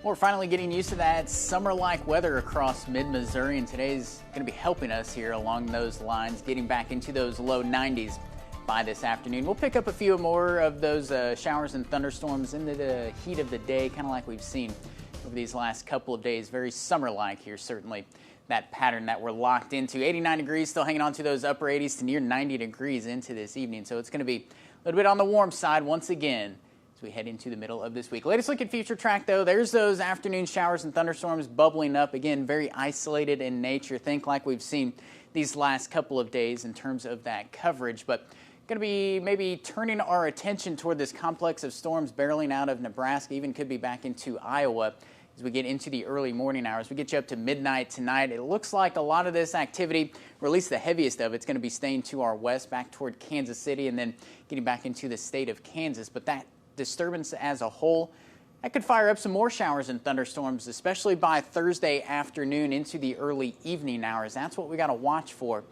We're finally getting used to that summer-like weather across mid-Missouri, and today's going to be helping us here along those lines, getting back into those low 90s by this afternoon. We'll pick up a few more of those showers and thunderstorms in the heat of the day, kind of like we've seen over these last couple of days. Very summer-like here, certainly, that pattern that we're locked into. 89 degrees, still hanging on to those upper 80s to near 90 degrees into this evening, so it's going to be a little bit on the warm side once again we head into the middle of this week. Latest look at future track, though. There's those afternoon showers and thunderstorms bubbling up. Again, very isolated in nature. Think like we've seen these last couple of days in terms of that coverage. But going to be maybe turning our attention toward this complex of storms barreling out of Nebraska, even could be back into Iowa as we get into the early morning hours. We get you up to midnight tonight. It looks like a lot of this activity, or at least the heaviest of it's going to be staying to our west, back toward Kansas City, and then getting back into the state of Kansas. But that disturbance as a whole, that could fire up some more showers and thunderstorms, especially by Thursday afternoon into the early evening hours. That's what we got to watch for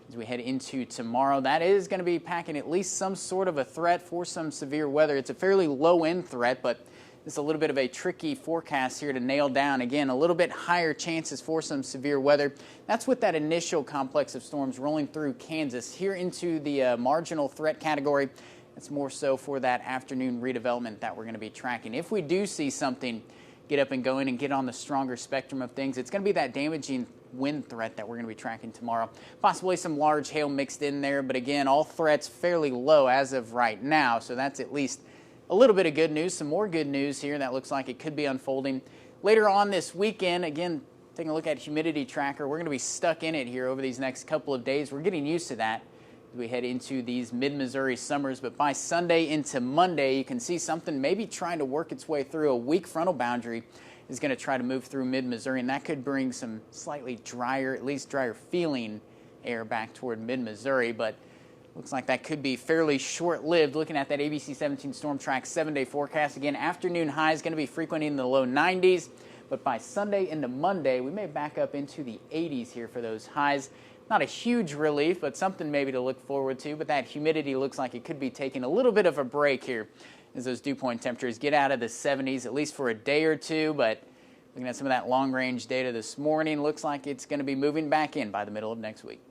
as we head into tomorrow. That is going to be packing at least some sort of a threat for some severe weather. It's a fairly low-end threat, but it's a little bit of a tricky forecast here to nail down. Again, a little bit higher chances for some severe weather. That's with that initial complex of storms rolling through Kansas here into the marginal threat category. It's more so for that afternoon redevelopment that we're going to be tracking. If we do see something get up and going and get on the stronger spectrum of things, it's going to be that damaging wind threat that we're going to be tracking tomorrow. Possibly some large hail mixed in there, but again, all threats fairly low as of right now, so that's at least a little bit of good news. Some more good news here that looks like it could be unfolding later on this weekend. Again, taking a look at humidity tracker, we're going to be stuck in it here over these next couple of days. We're getting used to that as we head into these mid-Missouri summers, but by Sunday into Monday, you can see something maybe trying to work its way through. A weak frontal boundary is going to try to move through mid-Missouri, and that could bring some slightly drier, at least drier feeling air back toward mid-Missouri, but looks like that could be fairly short-lived. Looking at that ABC 17 Storm Track 7-day forecast, again, afternoon highs going to be frequenting the low 90s, but by Sunday into Monday, we may back up into the 80s here for those highs. Not a huge relief, but something maybe to look forward to. But that humidity looks like it could be taking a little bit of a break here as those dew point temperatures get out of the 70s, at least for a day or two. But looking at some of that long-range data this morning, looks like it's going to be moving back in by the middle of next week.